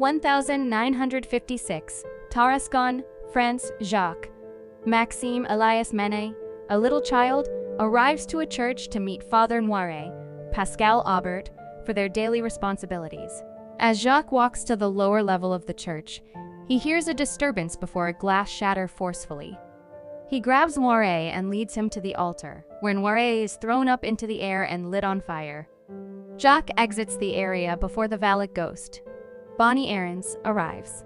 1956, Tarascon, France. Jacques, Maxime alias Mene, a little child, arrives to a church to meet Father Noire, Pascal Aubert, for their daily responsibilities. As Jacques walks to the lower level of the church, he hears a disturbance before a glass shatter forcefully. He grabs Noire and leads him to the altar, where Noire is thrown up into the air and lit on fire. Jacques exits the area before the Valak ghost, Bonnie Aarons, arrives.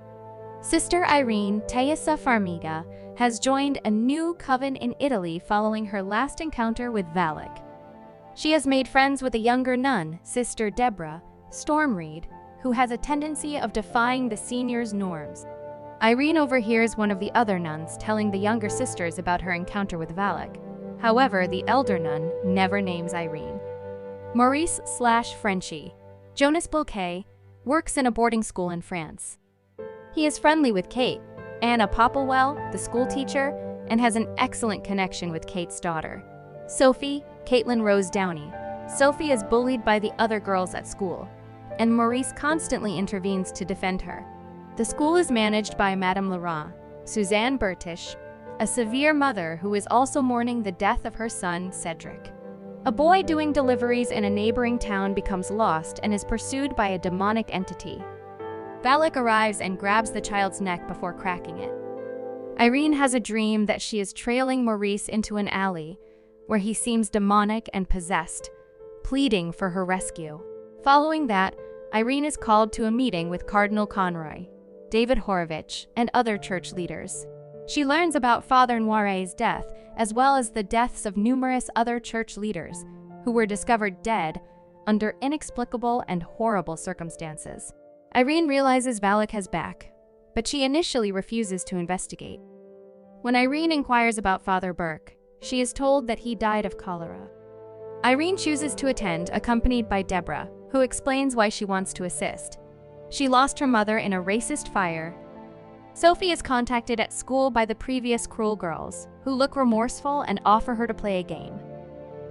Sister Irene Tessa Farmiga has joined a new coven in Italy following her last encounter with Valak. She has made friends with a younger nun, Sister Deborah, Stormreed, who has a tendency of defying the seniors' norms. Irene overhears one of the other nuns telling the younger sisters about her encounter with Valak. However, the elder nun never names Irene. Maurice/Frenchie, Jonas Bloquet, works in a boarding school in France. He is friendly with Kate, Anna Popplewell, the school teacher, and has an excellent connection with Kate's daughter, Sophie, Caitlin Rose Downey. Sophie is bullied by the other girls at school, and Maurice constantly intervenes to defend her. The school is managed by Madame Laurent, Suzanne Bertish, a severe mother who is also mourning the death of her son, Cedric. A boy doing deliveries in a neighboring town becomes lost and is pursued by a demonic entity. Valak arrives and grabs the child's neck before cracking it. Irene has a dream that she is trailing Maurice into an alley where he seems demonic and possessed, pleading for her rescue. Following that, Irene is called to a meeting with Cardinal Conroy, David Horovitch, and other church leaders. She learns about Father Noire's death, as well as the deaths of numerous other church leaders who were discovered dead under inexplicable and horrible circumstances. Irene realizes Valak has back, but she initially refuses to investigate. When Irene inquires about Father Burke, she is told that he died of cholera. Irene chooses to attend, accompanied by Deborah, who explains why she wants to assist. She lost her mother in a racist fire. Sophie is contacted at school by the previous cruel girls, who look remorseful and offer her to play a game.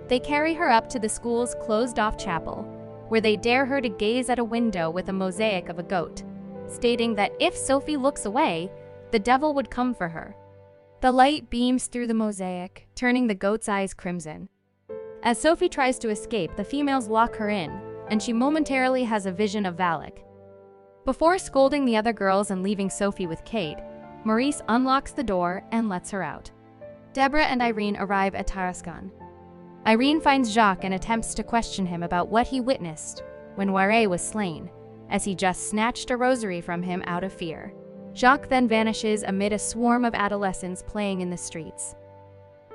They carry her up to the school's closed-off chapel, where they dare her to gaze at a window with a mosaic of a goat, stating that if Sophie looks away, the devil would come for her. The light beams through the mosaic, turning the goat's eyes crimson. As Sophie tries to escape, the females lock her in, and she momentarily has a vision of Valak. Before scolding the other girls and leaving Sophie with Kate, Maurice unlocks the door and lets her out. Deborah and Irene arrive at Tarascon. Irene finds Jacques and attempts to question him about what he witnessed when Noire was slain, as he just snatched a rosary from him out of fear. Jacques then vanishes amid a swarm of adolescents playing in the streets.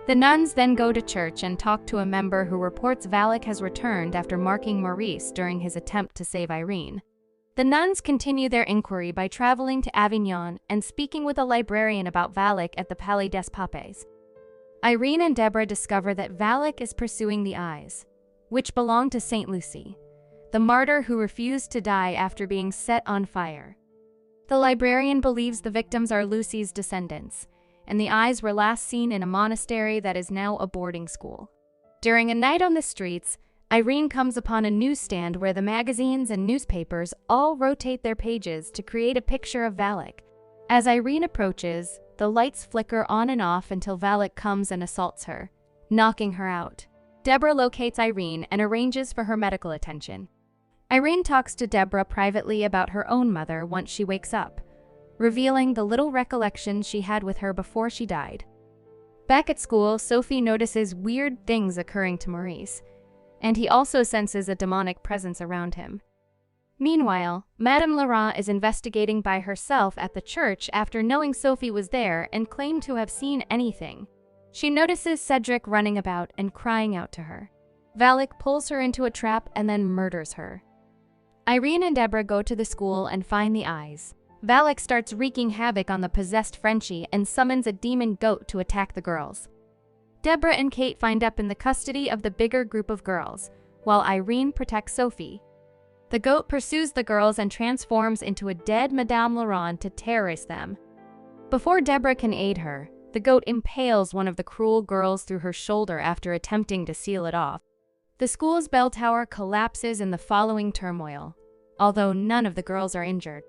The nuns then go to church and talk to a member who reports Valak has returned after marking Maurice during his attempt to save Irene. The nuns continue their inquiry by traveling to Avignon and speaking with a librarian about Valak at the Palais des Papes. Irene and Deborah discover that Valak is pursuing the eyes, which belong to Saint Lucy, the martyr who refused to die after being set on fire. The librarian believes the victims are Lucy's descendants, and the eyes were last seen in a monastery that is now a boarding school. During a night on the streets, Irene comes upon a newsstand where the magazines and newspapers all rotate their pages to create a picture of Valak. As Irene approaches, the lights flicker on and off until Valak comes and assaults her, knocking her out. Deborah locates Irene and arranges for her medical attention. Irene talks to Deborah privately about her own mother once she wakes up, revealing the little recollections she had with her before she died. Back at school, Sophie notices weird things occurring to Maurice, and he also senses a demonic presence around him. Meanwhile, Madame Laurent is investigating by herself at the church after knowing Sophie was there and claimed to have seen anything. She notices Cedric running about and crying out to her. Valak pulls her into a trap and then murders her. Irene and Deborah go to the school and find the eyes. Valak starts wreaking havoc on the possessed Frenchie and summons a demon goat to attack the girls. Deborah and Kate find up in the custody of the bigger group of girls, while Irene protects Sophie. The goat pursues the girls and transforms into a dead Madame Laurent to terrorize them. Before Deborah can aid her, the goat impales one of the cruel girls through her shoulder after attempting to seal it off. The school's bell tower collapses in the following turmoil, although none of the girls are injured.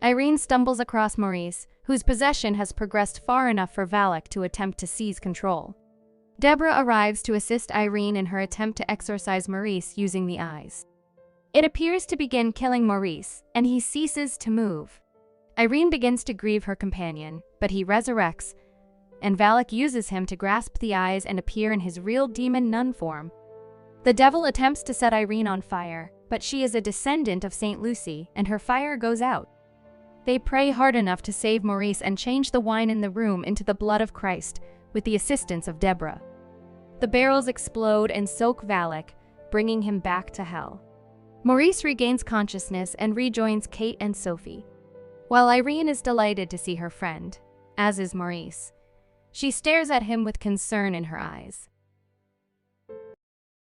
Irene stumbles across Maurice, whose possession has progressed far enough for Valak to attempt to seize control. Deborah arrives to assist Irene in her attempt to exorcise Maurice using the eyes. It appears to begin killing Maurice, and he ceases to move. Irene begins to grieve her companion, but he resurrects, and Valak uses him to grasp the eyes and appear in his real demon nun form. The devil attempts to set Irene on fire, but she is a descendant of Saint Lucy, and her fire goes out. They pray hard enough to save Maurice and change the wine in the room into the blood of Christ, with the assistance of Deborah. The barrels explode and soak Valak, bringing him back to hell. Maurice regains consciousness and rejoins Kate and Sophie. While Irene is delighted to see her friend, as is Maurice, she stares at him with concern in her eyes.